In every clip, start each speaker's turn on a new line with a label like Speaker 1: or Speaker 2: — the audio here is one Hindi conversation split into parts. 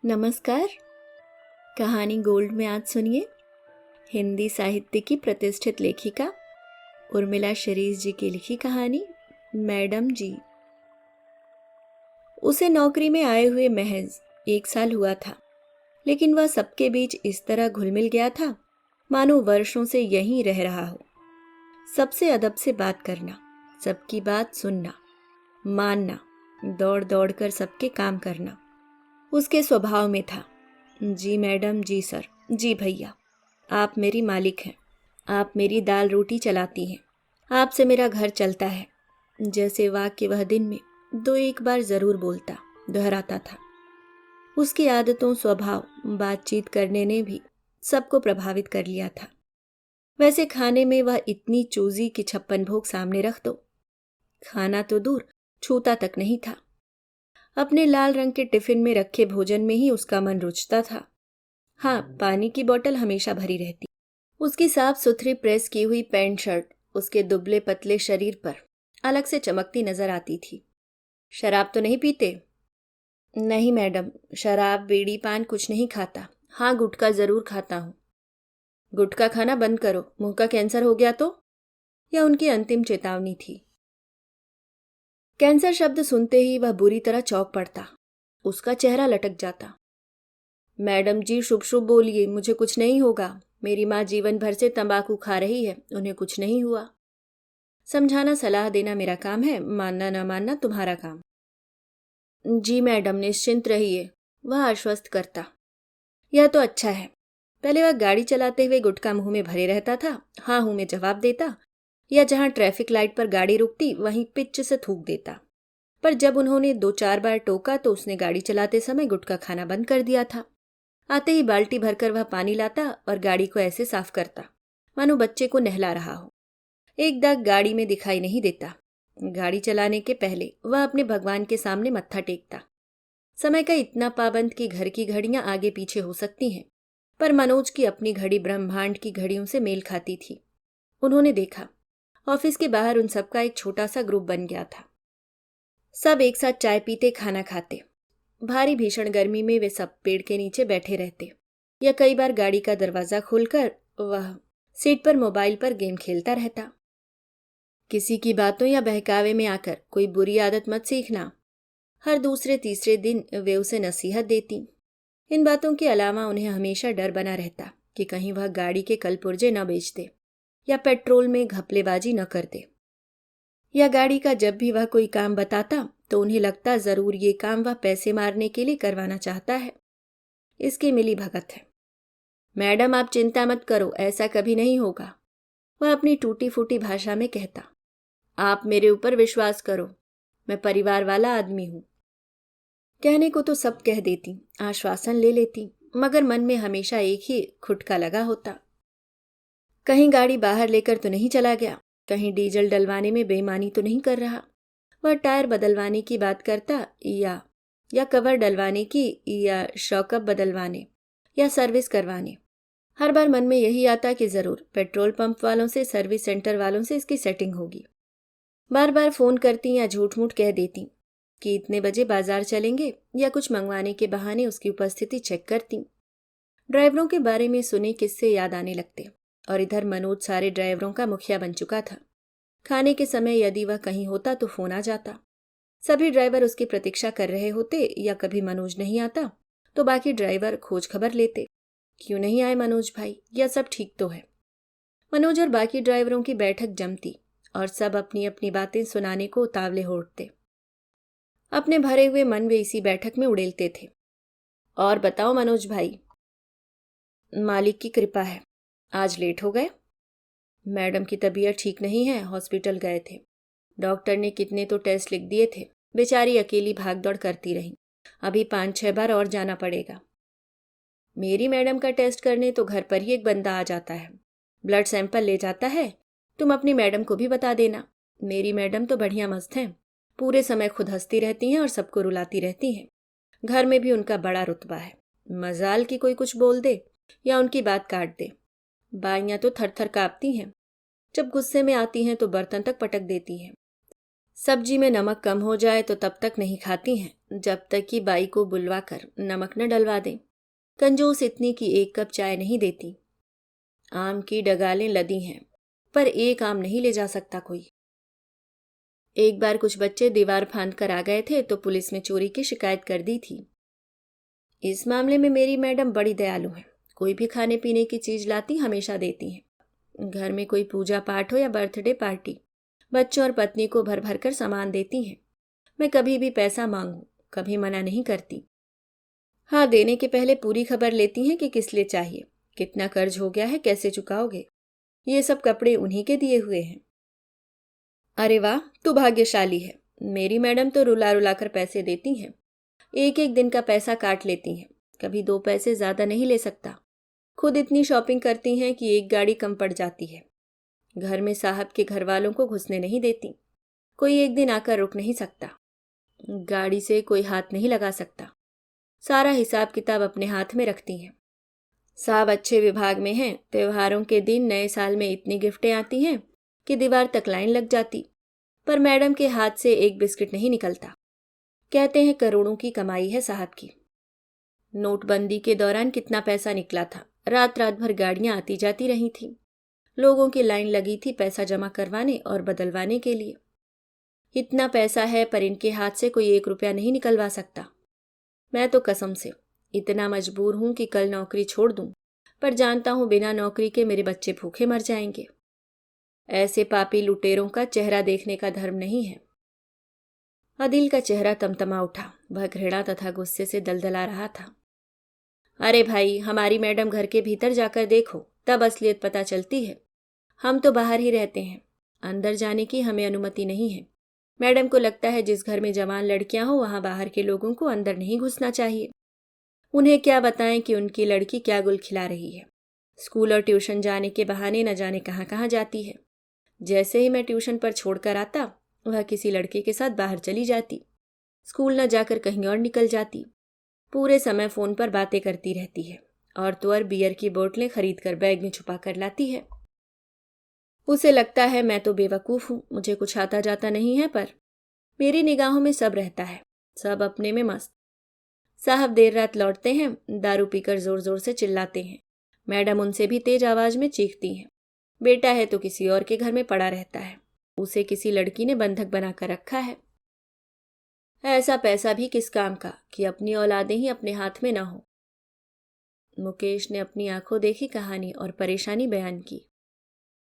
Speaker 1: नमस्कार। कहानी गोल्ड में आज सुनिए हिंदी साहित्य की प्रतिष्ठित लेखिका उर्मिला शिरीष जी की लिखी कहानी मैडम जी। उसे नौकरी में आए हुए महज 1 साल हुआ था, लेकिन वह सबके बीच इस तरह घुल मिल गया था मानो वर्षों से यहीं रह रहा हो। सबसे अदब से बात करना, सबकी बात सुनना, मानना, दौड़ दौड़ कर सबके काम करना उसके स्वभाव में था। जी मैडम, जी सर, जी भैया, आप मेरी मालिक हैं, आप मेरी दाल रोटी चलाती हैं, आपसे मेरा घर चलता है, जैसे वाक्य वह दिन में 2-1 बार जरूर बोलता, दोहराता था। उसकी आदतों, स्वभाव, बातचीत करने ने भी सबको प्रभावित कर लिया था। वैसे खाने में वह इतनी चूजी कि 56 भोग सामने रख दो, खाना तो दूर, छूता तक नहीं था। अपने लाल रंग के टिफिन में रखे भोजन में ही उसका मन रुचता था। हाँ, पानी की बोतल हमेशा भरी रहती। उसकी साफ सुथरी प्रेस की हुई पैंट शर्ट उसके दुबले पतले शरीर पर अलग से चमकती नजर आती थी। शराब तो नहीं पीते? नहीं मैडम, शराब बीड़ी पान कुछ नहीं खाता। हाँ, गुटखा जरूर खाता हूँ। गुटखा खाना बंद करो, मुंह का कैंसर हो गया तो? यह उनकी अंतिम चेतावनी थी। कैंसर शब्द सुनते ही वह बुरी तरह चौंक पड़ता, उसका चेहरा लटक जाता। मैडम जी, शुभ शुभ बोलिए, मुझे कुछ नहीं होगा। मेरी माँ जीवन भर से तंबाकू खा रही है, उन्हें कुछ नहीं हुआ। समझाना सलाह देना मेरा काम है, मानना न मानना तुम्हारा काम। जी मैडम, निश्चिंत रहिए, वह आश्वस्त करता। यह तो अच्छा है। पहले वह गाड़ी चलाते हुए गुटखा मुंह में भरे रहता था, हाँ हूं में जवाब देता, या जहां ट्रैफिक लाइट पर गाड़ी रुकती वहीं पिच से थूक देता। पर जब उन्होंने 2-4 बार टोका तो उसने गाड़ी चलाते समय गुटखा खाना बंद कर दिया था। आते ही बाल्टी भरकर वह पानी लाता और गाड़ी को ऐसे साफ करता मानो बच्चे को नहला रहा हो। एक दाग गाड़ी में दिखाई नहीं देता। गाड़ी चलाने के पहले वह अपने भगवान के सामने मत्था टेकता। समय का इतना पाबंद कि घर की घड़ियां आगे पीछे हो सकती हैं, पर मनोज की अपनी घड़ी ब्रह्मांड की घड़ियों से मेल खाती थी। उन्होंने देखा, ऑफिस के बाहर उन सबका एक छोटा सा ग्रुप बन गया था। सब एक साथ चाय पीते, खाना खाते। भारी भीषण गर्मी में वे सब पेड़ के नीचे बैठे रहते, या कई बार गाड़ी का दरवाजा खोलकर वह सीट पर मोबाइल पर गेम खेलता रहता। किसी की बातों या बहकावे में आकर कोई बुरी आदत मत सीखना, हर दूसरे तीसरे दिन वे उसे नसीहत देती। इन बातों के अलावा उन्हें हमेशा डर बना रहता कि कहीं वह गाड़ी के कलपुर्जे न बेच दे, या पेट्रोल में घपलेबाजी न कर दे, या गाड़ी का जब भी वह कोई काम बताता तो उन्हें लगता जरूर ये काम वह पैसे मारने के लिए करवाना चाहता है। इसकी मिली भगत है। मैडम, आप चिंता मत करो, ऐसा कभी नहीं होगा, वह अपनी टूटी फूटी भाषा में कहता। आप मेरे ऊपर विश्वास करो, मैं परिवार वाला आदमी हूं। कहने को तो सब कह देती, आश्वासन ले लेती, मगर मन में हमेशा एक ही खुटका लगा होता। कहीं गाड़ी बाहर लेकर तो नहीं चला गया, कहीं डीजल डलवाने में बेईमानी तो नहीं कर रहा। वह टायर बदलवाने की बात करता, या कवर डलवाने की, या शॉकअप बदलवाने, या सर्विस करवाने। हर बार मन में यही आता कि जरूर पेट्रोल पंप वालों से, सर्विस सेंटर वालों से इसकी सेटिंग होगी। बार बार फोन करती या झूठ मूठ कह देती कि इतने बजे बाजार चलेंगे, या कुछ मंगवाने के बहाने उसकी उपस्थिति चेक करती। ड्राइवरों के बारे में सुने किस्से याद आने लगते, और इधर मनोज सारे ड्राइवरों का मुखिया बन चुका था। खाने के समय यदि वह कहीं होता तो फोन आ जाता। सभी ड्राइवर उसकी प्रतीक्षा कर रहे होते, या कभी मनोज नहीं आता तो बाकी ड्राइवर खोज खबर लेते, क्यों नहीं आए मनोज भाई, या सब ठीक तो है। मनोज और बाकी ड्राइवरों की बैठक जमती और सब अपनी अपनी बातें सुनाने को उतावले हो उठते। अपने भरे हुए मन वे इसी बैठक में उड़ेलते थे। और बताओ मनोज भाई। मालिक की कृपा है। आज लेट हो गए? मैडम की तबीयत ठीक नहीं है, हॉस्पिटल गए थे। डॉक्टर ने कितने तो टेस्ट लिख दिए थे, बेचारी अकेली भाग दौड़ करती रही। अभी 5-6 बार और जाना पड़ेगा। मेरी मैडम का टेस्ट करने तो घर पर ही एक बंदा आ जाता है, ब्लड सैंपल ले जाता है। तुम अपनी मैडम को भी बता देना। मेरी मैडम तो बढ़िया मस्त हैं, पूरे समय खुद हंसती रहती हैं और सबको रुलाती रहती हैं। घर में भी उनका बड़ा रुतबा है। मजाल की कोई कुछ बोल दे या उनकी बात काट दे, बाइयां तो थर थर कांपती हैं। जब गुस्से में आती हैं तो बर्तन तक पटक देती हैं। सब्जी में नमक कम हो जाए तो तब तक नहीं खाती हैं जब तक कि बाई को बुलवा कर नमक न डलवा दें। कंजूस इतनी कि 1 कप चाय नहीं देती। आम की डगालें लदी हैं, पर एक आम नहीं ले जा सकता कोई। एक बार कुछ बच्चे दीवार फांद कर आ गए थे तो पुलिस में चोरी की शिकायत कर दी थी। इस मामले में मेरी मैडम बड़ी दयालु है। कोई भी खाने पीने की चीज लाती हमेशा देती हैं। घर में कोई पूजा पाठ हो या बर्थडे पार्टी, बच्चों और पत्नी को भर भर कर सामान देती हैं। मैं कभी भी पैसा मांगूं, कभी मना नहीं करती। हाँ, देने के पहले पूरी खबर लेती हैं कि किस लिए चाहिए, कितना कर्ज हो गया है, कैसे चुकाओगे। ये सब कपड़े उन्हीं के दिए हुए हैं। अरे वाह, तू भाग्यशाली है। मेरी मैडम तो रुला रुला कर पैसे देती हैं। एक एक दिन का पैसा काट लेती हैं। कभी 2 पैसे ज्यादा नहीं ले सकता। खुद इतनी शॉपिंग करती हैं कि एक गाड़ी कम पड़ जाती है। घर में साहब के घर वालों को घुसने नहीं देती। कोई एक दिन आकर रुक नहीं सकता। गाड़ी से कोई हाथ नहीं लगा सकता। सारा हिसाब किताब अपने हाथ में रखती हैं। साहब अच्छे विभाग में हैं। त्योहारों के दिन, नए साल में इतनी गिफ्टें आती हैं कि दीवार तक लाइन लग जाती। पर मैडम के हाथ से एक बिस्किट नहीं निकलता। कहते हैं करोड़ों की कमाई है साहब की। नोटबंदी के दौरान कितना पैसा निकला था। रात रात भर गाड़ियां आती जाती रही थी। लोगों की लाइन लगी थी पैसा जमा करवाने और बदलवाने के लिए। इतना पैसा है पर इनके हाथ से कोई 1 रुपया नहीं निकलवा सकता। मैं तो कसम से इतना मजबूर हूं कि कल नौकरी छोड़ दूं, पर जानता हूं बिना नौकरी के मेरे बच्चे भूखे मर जाएंगे। ऐसे पापी लुटेरों का चेहरा देखने का धर्म नहीं है। अदिल का चेहरा तमतमा उठा। वह घृणा तथा गुस्से से दलदला रहा था। अरे भाई, हमारी मैडम घर के भीतर जाकर देखो, तब असलियत पता चलती है। हम तो बाहर ही रहते हैं, अंदर जाने की हमें अनुमति नहीं है। मैडम को लगता है जिस घर में जवान लड़कियां हो वहां बाहर के लोगों को अंदर नहीं घुसना चाहिए। उन्हें क्या बताएं कि उनकी लड़की क्या गुल खिला रही है। स्कूल और ट्यूशन जाने के बहाने न जाने कहां कहां जाती है। जैसे ही मैं ट्यूशन पर छोड़कर आता, वह किसी लड़के के साथ बाहर चली जाती। स्कूल न जाकर कहीं और निकल जाती। पूरे समय फोन पर बातें करती रहती है और तो और बियर की बोतलें खरीद कर बैग में छुपा कर लाती है। उसे लगता है मैं तो बेवकूफ हूं, मुझे कुछ आता जाता नहीं है, पर मेरी निगाहों में सब रहता है। सब अपने में मस्त। साहब देर रात लौटते हैं, दारू पीकर जोर जोर से चिल्लाते हैं। मैडम उनसे भी तेज आवाज में चीखती हैं। बेटा है तो किसी और के घर में पड़ा रहता है। उसे किसी लड़की ने बंधक बनाकर रखा है। ऐसा पैसा भी किस काम का कि अपनी औलादें ही अपने हाथ में ना हो। मुकेश ने अपनी आंखों देखी कहानी और परेशानी बयान की।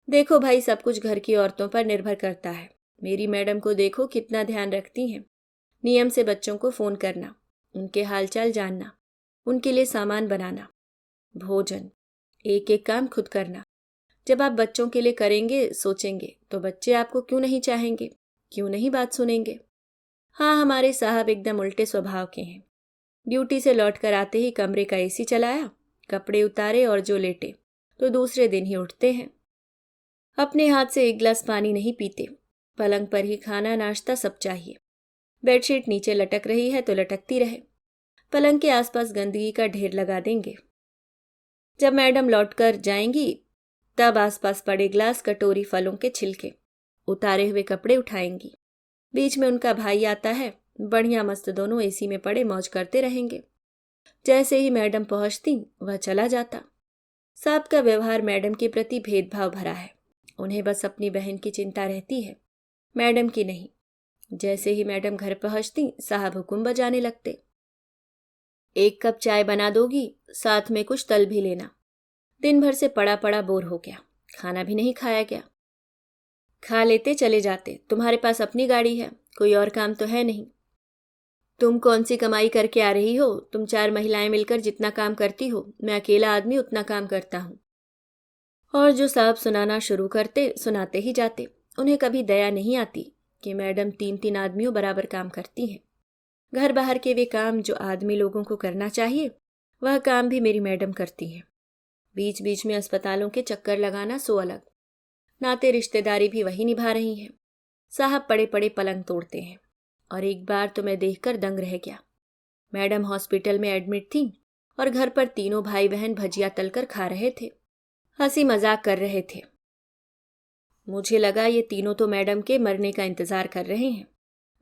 Speaker 1: देखो भाई, सब कुछ घर की औरतों पर निर्भर करता है। मेरी मैडम को देखो कितना ध्यान रखती हैं। नियम से बच्चों को फोन करना, उनके हालचाल जानना, उनके लिए सामान बनाना, भोजन, एक एक काम खुद करना। जब आप बच्चों के लिए करेंगे, सोचेंगे, तो बच्चे आपको क्यों नहीं चाहेंगे, क्यों नहीं बात सुनेंगे। हाँ, हमारे साहब एकदम उल्टे स्वभाव के हैं। ड्यूटी से लौटकर आते ही कमरे का एसी चलाया, कपड़े उतारे और जो लेटे तो दूसरे दिन ही उठते हैं। अपने हाथ से एक गिलास पानी नहीं पीते। पलंग पर ही खाना नाश्ता सब चाहिए। बेडशीट नीचे लटक रही है तो लटकती रहे। पलंग के आसपास गंदगी का ढेर लगा देंगे। जब मैडम लौटकर जाएंगी तब आसपास पड़े ग्लास, कटोरी, फलों के छिलके, उतारे हुए कपड़े उठाएंगी। बीच में उनका भाई आता है। बढ़िया मस्त दोनों एसी में पड़े मौज करते रहेंगे। जैसे ही मैडम पहुंचती वह चला जाता। साहब का व्यवहार मैडम के प्रति भेदभाव भरा है। उन्हें बस अपनी बहन की चिंता रहती है, मैडम की नहीं। जैसे ही मैडम घर पहुंचती, साहब हुक्म बजाने लगते। 1 कप चाय बना दोगी, साथ में कुछ तल भी लेना। दिन भर से पड़ा पड़ा बोर हो गया, खाना भी नहीं खाया गया। खा लेते चले जाते। तुम्हारे पास अपनी गाड़ी है, कोई और काम तो है नहीं। तुम कौन सी कमाई करके आ रही हो? तुम 4 महिलाएं मिलकर जितना काम करती हो, मैं अकेला आदमी उतना काम करता हूं। और जो साहब सुनाना शुरू करते, सुनाते ही जाते। उन्हें कभी दया नहीं आती कि मैडम 3-3 आदमियों बराबर काम करती हैं। घर बाहर के वे काम जो आदमी लोगों को करना चाहिए, वह काम भी मेरी मैडम करती हैं। बीच बीच में अस्पतालों के चक्कर लगाना सो अलग। नाते रिश्तेदारी भी वही निभा रही हैं। साहब पड़े पड़े पलंग तोड़ते हैं। और एक बार तो मैं देखकर दंग रह गया। मैडम हॉस्पिटल में एडमिट थी और घर पर तीनों भाई बहन भजिया तलकर खा रहे थे, हंसी मजाक कर रहे थे। मुझे लगा ये तीनों तो मैडम के मरने का इंतजार कर रहे हैं।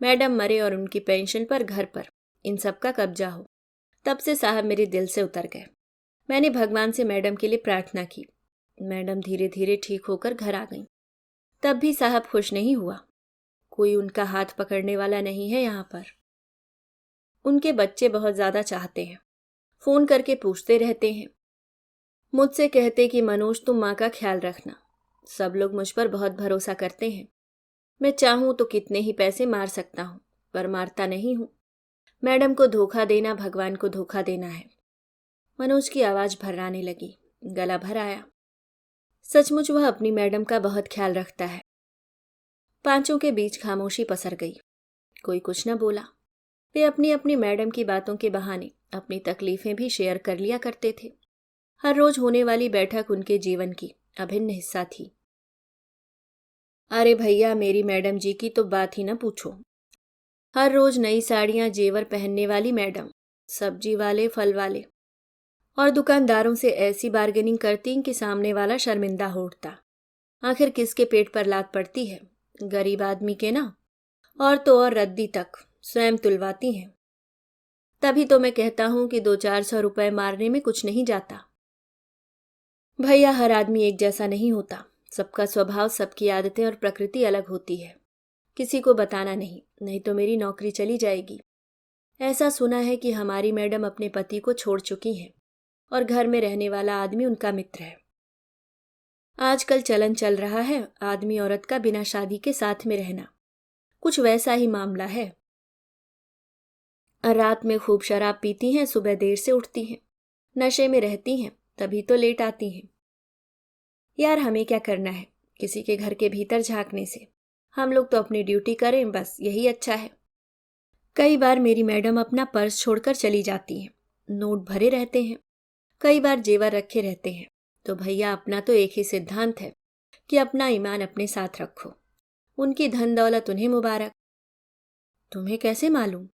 Speaker 1: मैडम मरे और उनकी पेंशन पर घर पर इन सब का कब्जा हो। तब से साहब मेरे दिल से उतर गए। मैंने भगवान से मैडम के लिए प्रार्थना की। मैडम धीरे धीरे ठीक होकर घर आ गईं। तब भी साहब खुश नहीं हुआ। कोई उनका हाथ पकड़ने वाला नहीं है यहाँ पर। उनके बच्चे बहुत ज्यादा चाहते हैं, फोन करके पूछते रहते हैं। मुझसे कहते कि मनोज तुम माँ का ख्याल रखना। सब लोग मुझ पर बहुत भरोसा करते हैं। मैं चाहूं तो कितने ही पैसे मार सकता हूं, पर मारता नहीं हूं। मैडम को धोखा देना भगवान को धोखा देना है। मनोज की आवाज भर्राने लगी, गला भर आया। सचमुच वह अपनी मैडम का बहुत ख्याल रखता है। पांचों के बीच खामोशी पसर गई। कोई कुछ न बोला। वे अपनी अपनी मैडम की बातों के बहाने अपनी तकलीफें भी शेयर कर लिया करते थे। हर रोज होने वाली बैठक उनके जीवन की अभिन्न हिस्सा थी। अरे भैया, मेरी मैडम जी की तो बात ही न पूछो। हर रोज नई साड़ियां जेवर पहनने वाली मैडम, सब्जी वाले फल वाले और दुकानदारों से ऐसी बार्गेनिंग करती कि सामने वाला शर्मिंदा हो उठता। आखिर किसके पेट पर लात पड़ती है? गरीब आदमी के ना। और तो और रद्दी तक स्वयं तुलवाती हैं। तभी तो मैं कहता हूं कि 200-400 रुपए मारने में कुछ नहीं जाता। भैया, हर आदमी एक जैसा नहीं होता। सबका स्वभाव, सबकी आदतें और प्रकृति अलग होती है। किसी को बताना नहीं, नहीं तो मेरी नौकरी चली जाएगी। ऐसा सुना है कि हमारी मैडम अपने पति को छोड़ चुकी हैं और घर में रहने वाला आदमी उनका मित्र है। आजकल चलन चल रहा है आदमी औरत का बिना शादी के साथ में रहना। कुछ वैसा ही मामला है। रात में खूब शराब पीती हैं, सुबह देर से उठती हैं, नशे में रहती हैं, तभी तो लेट आती हैं। यार, हमें क्या करना है किसी के घर के भीतर झांकने से? हम लोग तो अपनी ड्यूटी करें, बस यही अच्छा है। कई बार मेरी मैडम अपना पर्स छोड़कर चली जाती हैं। नोट भरे रहते हैं, कई बार जेवर रखे रहते हैं। तो भैया, अपना तो एक ही सिद्धांत है कि अपना ईमान अपने साथ रखो। उनकी धन दौलत उन्हें मुबारक। तुम्हें कैसे मालूम?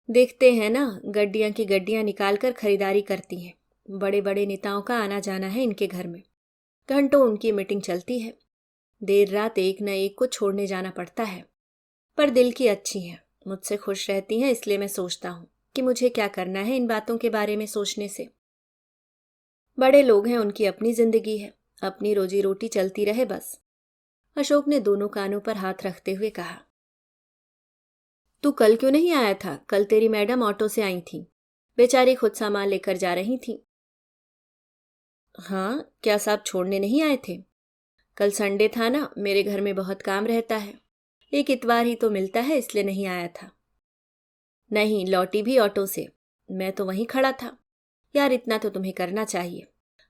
Speaker 1: देखते हैं ना, गड्डियां की गड्डियां निकालकर खरीदारी करती हैं। बड़े बड़े नेताओं का आना जाना है इनके घर में। घंटों उनकी मीटिंग चलती है। देर रात एक न एक को छोड़ने जाना पड़ता है। पर दिल की अच्छी हैं, मुझसे खुश रहती हैं। इसलिए मैं सोचता हूँ कि मुझे क्या करना है इन बातों के बारे में सोचने से। बड़े लोग हैं, उनकी अपनी जिंदगी है, अपनी रोजी रोटी चलती रहे बस। अशोक ने दोनों कानों पर हाथ रखते हुए कहा। तू कल क्यों नहीं आया था? कल तेरी मैडम ऑटो से आई थी। बेचारी खुद सामान लेकर जा रही थी। हाँ, क्या साहब छोड़ने नहीं आए थे? कल संडे था ना, मेरे घर में बहुत काम रहता है। एक इतवार ही तो मिलता है, इसलिए नहीं आया था। नहीं, लौटी भी ऑटो से। मैं तो वहीं खड़ा था। यार, इतना तो तुम्हें करना चाहिए।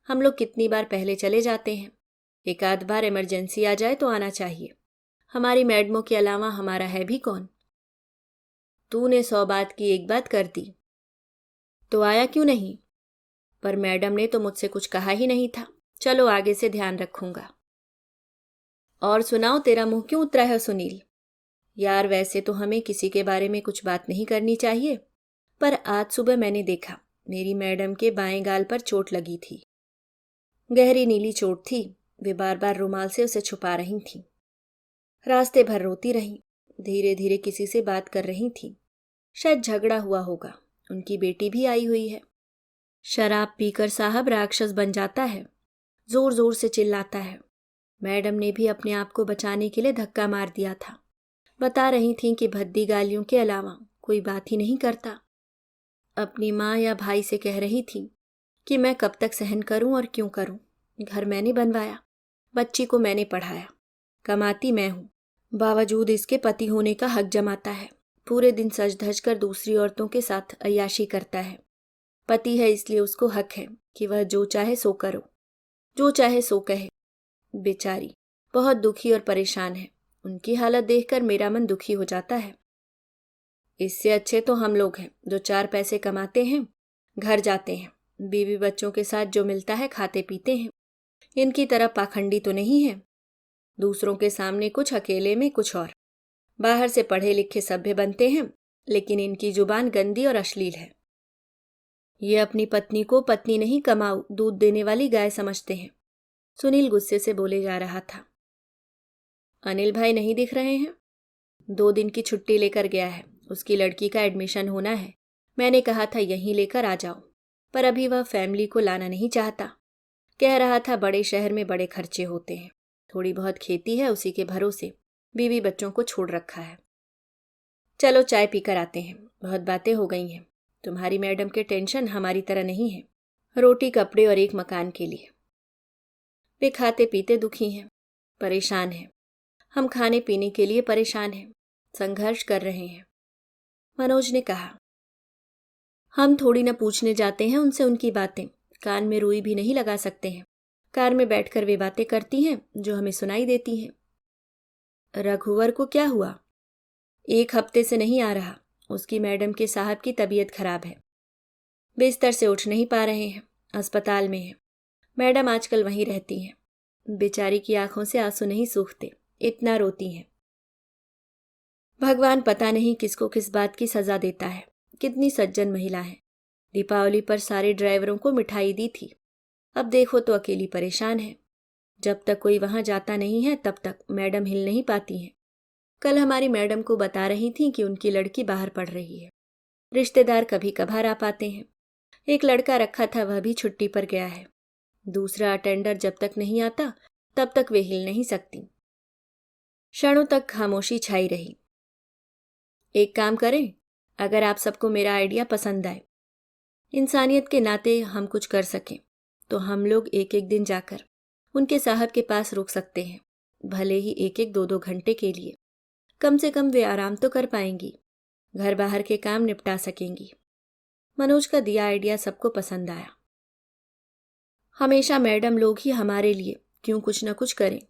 Speaker 1: हम लोग कितनी बार पहले चले जाते हैं। एक आध बार इमरजेंसी आ जाए तो आना चाहिए। हमारी मैडमों के अलावा हमारा है भी कौन? तूने 100 बात की एक बात कर दी। तो आया क्यों नहीं? पर मैडम ने तो मुझसे कुछ कहा ही नहीं था। चलो, आगे से ध्यान रखूंगा। और सुनाओ, तेरा मुंह क्यों उतरा है सुनील? यार, वैसे तो हमें किसी के बारे में कुछ बात नहीं करनी चाहिए, पर आज सुबह मैंने देखा मेरी मैडम के बाएं गाल पर चोट लगी थी। गहरी नीली चोट थी। वे बार बार रुमाल से उसे छुपा रही थीं। रास्ते भर रोती रहीं। धीरे धीरे किसी से बात कर रही थीं। शायद झगड़ा हुआ होगा। उनकी बेटी भी आई हुई है। शराब पीकर साहब राक्षस बन जाता है, जोर जोर से चिल्लाता है। मैडम ने भी अपने आप को बचाने के लिए धक्का मार दिया था। बता रही थीं कि भद्दी गालियों के अलावा कोई बात ही नहीं करता। अपनी माँ या भाई से कह रही थी कि मैं कब तक सहन करूं और क्यों करूं। घर मैंने बनवाया, बच्ची को मैंने पढ़ाया, कमाती मैं हूं। बावजूद इसके पति होने का हक जमाता है। पूरे दिन सज धज कर दूसरी औरतों के साथ अय्याशी करता है। पति है इसलिए उसको हक है कि वह जो चाहे सो करो, जो चाहे सो कहे। बेचारी बहुत दुखी और परेशान है। उनकी हालत देखकर मेरा मन दुखी हो जाता है। इससे अच्छे तो हम लोग हैं जो 4 पैसे कमाते हैं, घर जाते हैं, बीवी बच्चों के साथ जो मिलता है खाते पीते हैं। इनकी तरह पाखंडी तो नहीं है। दूसरों के सामने कुछ, अकेले में कुछ और। बाहर से पढ़े लिखे सभ्य बनते हैं, लेकिन इनकी जुबान गंदी और अश्लील है। ये अपनी पत्नी को पत्नी नहीं, कमाऊ दूध देने वाली गाय समझते हैं। सुनील गुस्से से बोले जा रहा था। अनिल भाई नहीं दिख रहे हैं? 2 दिन की छुट्टी लेकर गया है, उसकी लड़की का एडमिशन होना है। मैंने कहा था यहीं लेकर आ जाओ, पर अभी वह फैमिली को लाना नहीं चाहता। कह रहा था बड़े शहर में बड़े खर्चे होते हैं, थोड़ी बहुत खेती है उसी के भरोसे बीवी बच्चों को छोड़ रखा है। चलो चाय पीकर आते हैं, बहुत बातें हो गई हैं। तुम्हारी मैडम के टेंशन हमारी तरह नहीं है, रोटी कपड़े और एक मकान के लिए। वे खाते पीते दुखी हैं, परेशान हैं। हम खाने पीने के लिए परेशान हैं, संघर्ष कर रहे हैं। मनोज ने कहा, हम थोड़ी न पूछने जाते हैं उनसे उनकी बातें, कान में रुई भी नहीं लगा सकते हैं। कार में बैठकर वे बातें करती हैं जो हमें सुनाई देती हैं। रघुवर को क्या हुआ? 1 हफ्ते से नहीं आ रहा। उसकी मैडम के साहब की तबीयत खराब है, बिस्तर से उठ नहीं पा रहे हैं, अस्पताल में है। मैडम आजकल वहीं रहती हैं। बेचारी की आंखों से आंसू नहीं सूखते, इतना रोती हैं। भगवान पता नहीं किसको किस बात की सजा देता है। कितनी सज्जन महिला है। दीपावली पर सारे ड्राइवरों को मिठाई दी थी, अब देखो तो अकेली परेशान है। जब तक कोई वहां जाता नहीं है तब तक मैडम हिल नहीं पाती हैं। कल हमारी मैडम को बता रही थी कि उनकी लड़की बाहर पढ़ रही है। रिश्तेदार कभी कभार आ पाते हैं। एक लड़का रखा था, वह भी छुट्टी पर गया है। दूसरा अटेंडर जब तक नहीं आता तब तक वे हिल नहीं सकती। क्षणों तक खामोशी छाई रही। एक काम करें, अगर आप सबको मेरा आइडिया पसंद आए, इंसानियत के नाते हम कुछ कर सकें, तो हम लोग एक एक दिन जाकर उनके साहब के पास रुक सकते हैं, भले ही 1-1 2-2 घंटे के लिए। कम से कम वे आराम तो कर पाएंगी, घर बाहर के काम निपटा सकेंगी। मनोज का दिया आइडिया सबको पसंद आया। हमेशा मैडम लोग ही हमारे लिए क्यों कुछ न कुछ करें,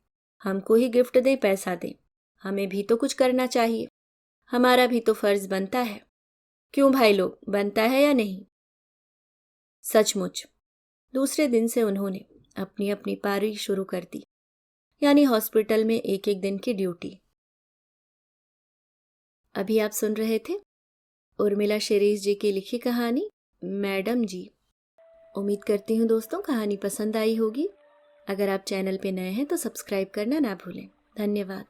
Speaker 1: हमको ही गिफ्ट दें, पैसा दें। हमें भी तो कुछ करना चाहिए, हमारा भी तो फर्ज बनता है। क्यों भाई लोग, बनता है या नहीं? सचमुच दूसरे दिन से उन्होंने अपनी अपनी पारी शुरू कर दी, यानी हॉस्पिटल में 1-1 दिन की ड्यूटी। अभी आप सुन रहे थे उर्मिला शिरीष जी की लिखी कहानी मैडम जी। उम्मीद करती हूँ दोस्तों कहानी पसंद आई होगी। अगर आप चैनल पे नए हैं तो सब्सक्राइब करना ना भूलें। धन्यवाद।